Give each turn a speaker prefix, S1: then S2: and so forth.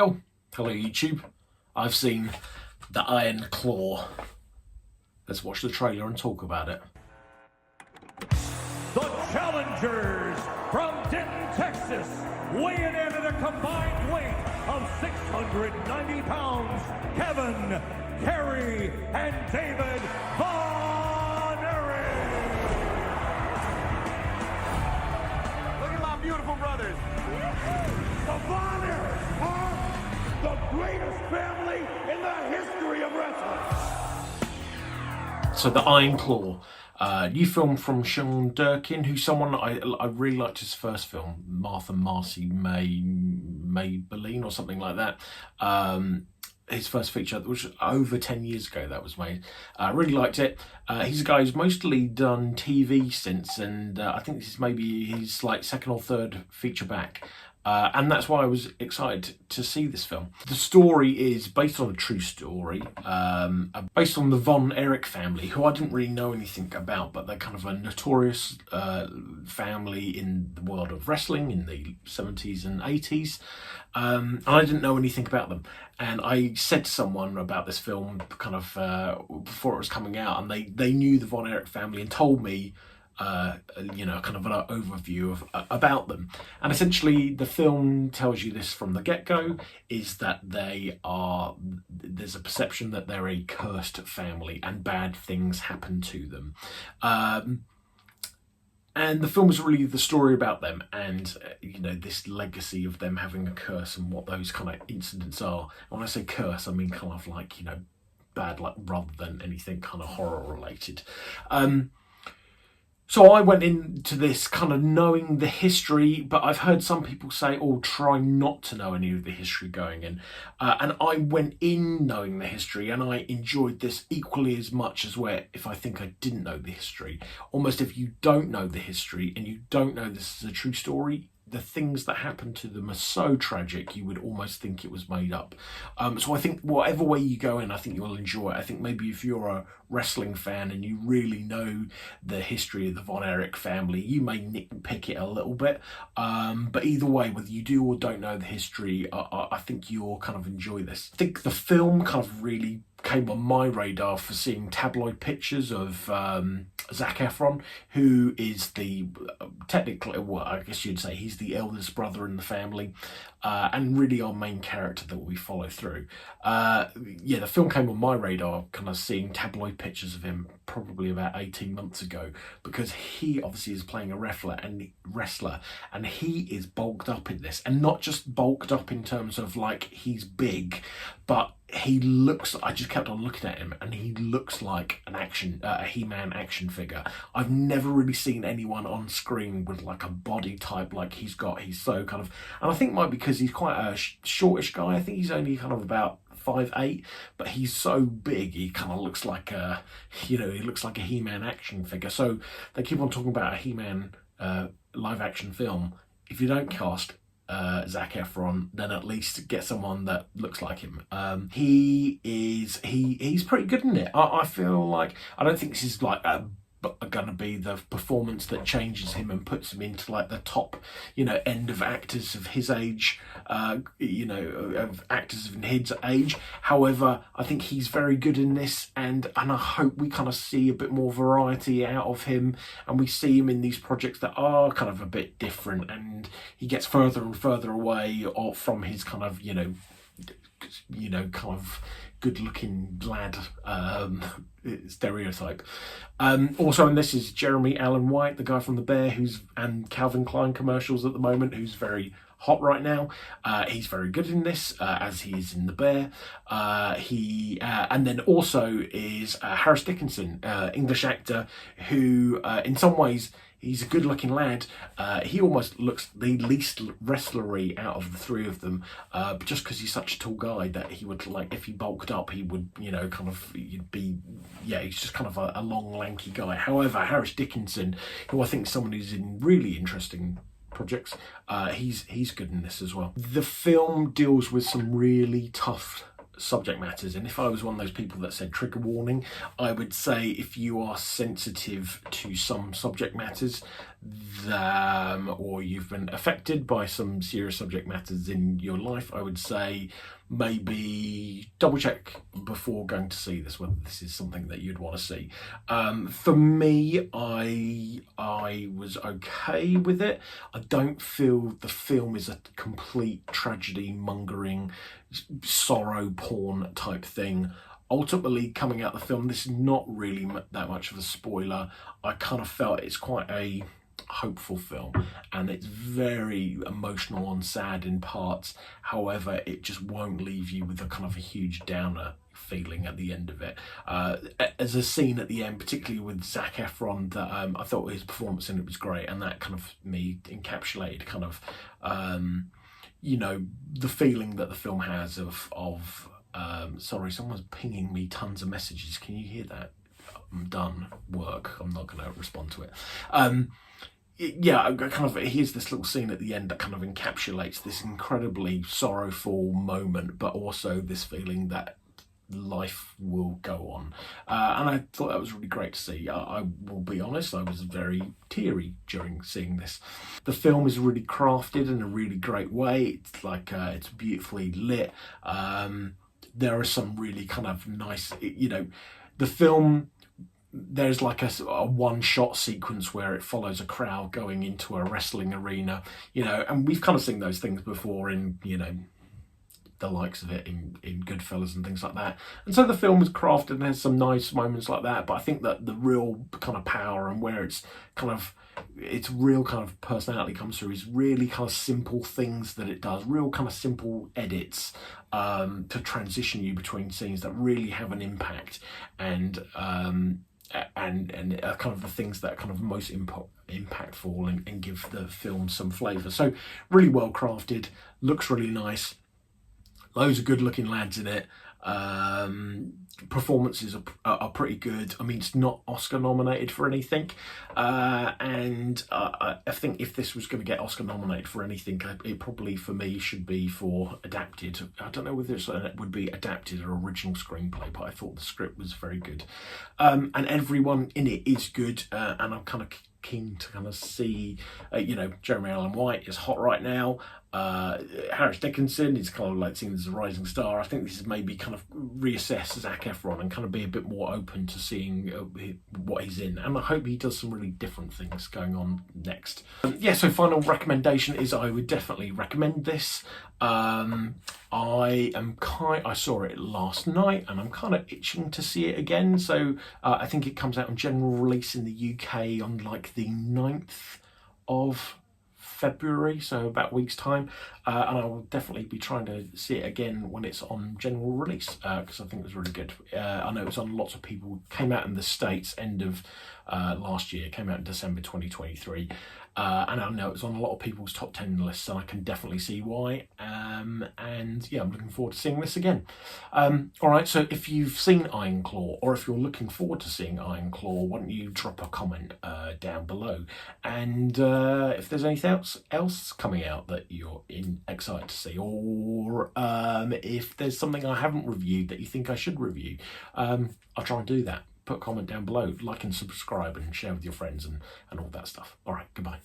S1: Oh, hello YouTube. I've seen The Iron Claw. Let's watch the trailer and talk about it.
S2: The challengers from Denton, Texas, weighing in at a combined weight of 690 pounds, Kevin, Kerry, and David Von Erich.
S3: Look at my beautiful brothers.
S2: The Von Erichs are the greatest family in the history of wrestling.
S1: So The Iron Claw, new film from Sean Durkin, who's someone I really liked his first film, Martha Marcy Maybelline or something like that. His first feature, which was over 10 years ago that was made. I really liked it. He's a guy who's mostly done TV since, and I think this is maybe his like second or third feature back. And that's why I was excited to see this film. The story is based on a true story, based on the Von Erich family, who I didn't really know anything about, but they're kind of a notorious family in the world of wrestling in the 70s and 80s. And I didn't know anything about them. And I said to someone about this film kind of before it was coming out, and they knew the Von Erich family and told me kind of an overview of about them. And essentially the film tells you this from the get-go, is that there's a perception that they're a cursed family and bad things happen to them. And the film is really the story about them and, this legacy of them having a curse and what those kind of incidents are. And when I say curse, I mean kind of like, bad, like rather than anything kind of horror related. So I went into this kind of knowing the history, but I've heard some people say, try not to know any of the history going in. And I went in knowing the history, and I enjoyed this equally as much as if I think I didn't know the history. Almost if you don't know the history and you don't know this is a true story, the things that happen to them are so tragic you would almost think it was made up. So I think whatever way you go in, I think you'll enjoy it. I think maybe if you're a wrestling fan and you really know the history of the Von Erich family, you may nitpick it a little bit. But either way, whether you do or don't know the history, I think you'll kind of enjoy this. I think the film kind of really came on my radar for seeing tabloid pictures of Zac Efron, who is technically, I guess you'd say he's the eldest brother in the family, and really our main character that we follow through. The film came on my radar kind of seeing tabloid pictures of him probably about 18 months ago, because he obviously is playing a wrestler and he is bulked up in this, and not just bulked up in terms of like he's big, but I just kept on looking at him and he looks like a He-Man action figure. I've never really seen anyone on screen with like a body type like he's got. He's so kind of, and I think it might be because he's quite a shortish guy. I think he's only kind of about 5'8", but he's so big he kind of looks like he looks like a He-Man action figure. So they keep on talking about a He-Man live action film. If you don't cast Zac Efron, then at least get someone that looks like him. He's pretty good in it. I feel like, I don't think this is like gonna be the performance that changes him and puts him into like the top end of actors of his age, of actors of his age. However, I think he's very good in this, and I hope we kind of see a bit more variety out of him, and we see him in these projects that are kind of a bit different, and he gets further and further away from his kind of kind of good-looking lad stereotype. Also in this is Jeremy Allen White, the guy from The Bear, and Calvin Klein commercials at the moment, who's very hot right now. He's very good in this, as he is in The Bear. And then also is Harris Dickinson, English actor, who in some ways he's a good-looking lad. He almost looks the least wrestlery out of the three of them, just because he's such a tall guy that he would, like, if he bulked up, he would, he's just kind of a long, lanky guy. However, Harris Dickinson, who I think is someone who's in really interesting projects, he's good in this as well. The film deals with some really tough subject matters, and if I was one of those people that said trigger warning, I would say if you are sensitive to some subject matters, or you've been affected by some serious subject matters in your life, I would say maybe double check before going to see this whether this is something that you'd want to see. For me, I was okay with it. I don't feel the film is a complete tragedy mongering, sorrow porn type thing. Ultimately, coming out of the film, this is not really that much of a spoiler. I kind of felt it's quite a hopeful film, and it's very emotional and sad in parts. However, it just won't leave you with a kind of a huge downer feeling at the end of it. As a scene at the end, particularly with Zac Efron, that I thought his performance in it was great, and that kind of me encapsulated kind of the feeling that the film has of sorry, someone's pinging me tons of messages. Can you hear that? I'm done work. I'm not going to respond to it. Here's this little scene at the end that kind of encapsulates this incredibly sorrowful moment, but also this feeling that life will go on. And I thought that was really great to see. I will be honest, I was very teary during seeing this. The film is really crafted in a really great way. It's like it's beautifully lit. There are some really kind of nice, the film, there's like a one-shot sequence where it follows a crowd going into a wrestling arena, and we've kind of seen those things before in, the likes of it in Goodfellas and things like that. And so the film is crafted and has some nice moments like that, but I think that the real kind of power and where it's kind of, its real kind of personality comes through is really kind of simple things that it does, real kind of simple edits to transition you between scenes that really have an impact, and kind of the things that are kind of most impactful and give the film some flavour. So really well crafted, looks really nice, loads of good looking lads in it. Performances are pretty good. I mean, it's not Oscar nominated for anything, and I think if this was going to get Oscar nominated for anything, it probably for me should be for adapted. I don't know whether it would be adapted or original screenplay, but I thought the script was very good, and everyone in it is good, and I'm kind of keen to kind of see, Jeremy Allen White is hot right now. Harris Dickinson is kind of like seen as a rising star. I think this is maybe kind of reassess Zac Efron and kind of be a bit more open to seeing what he's in, and I hope he does some really different things going on next. So final recommendation is I would definitely recommend this. I saw it last night and I'm kind of itching to see it again, so I think it comes out on general release in the UK on like the 9th of February, so about a week's time, and I will definitely be trying to see it again when it's on general release, because I think it was really good. I know it was on lots of people, came out in the States end of last year, came out in December 2023, and I know it's on a lot of people's top 10 lists, and I can definitely see why, and I'm looking forward to seeing this again. Alright, so if you've seen Iron Claw, or if you're looking forward to seeing Iron Claw, why don't you drop a comment down below, and if there's anything else coming out that you're excited to see, or if there's something I haven't reviewed that you think I should review, I'll try and do that. Put a comment down below, like and subscribe and share with your friends and all that stuff. Alright, goodbye.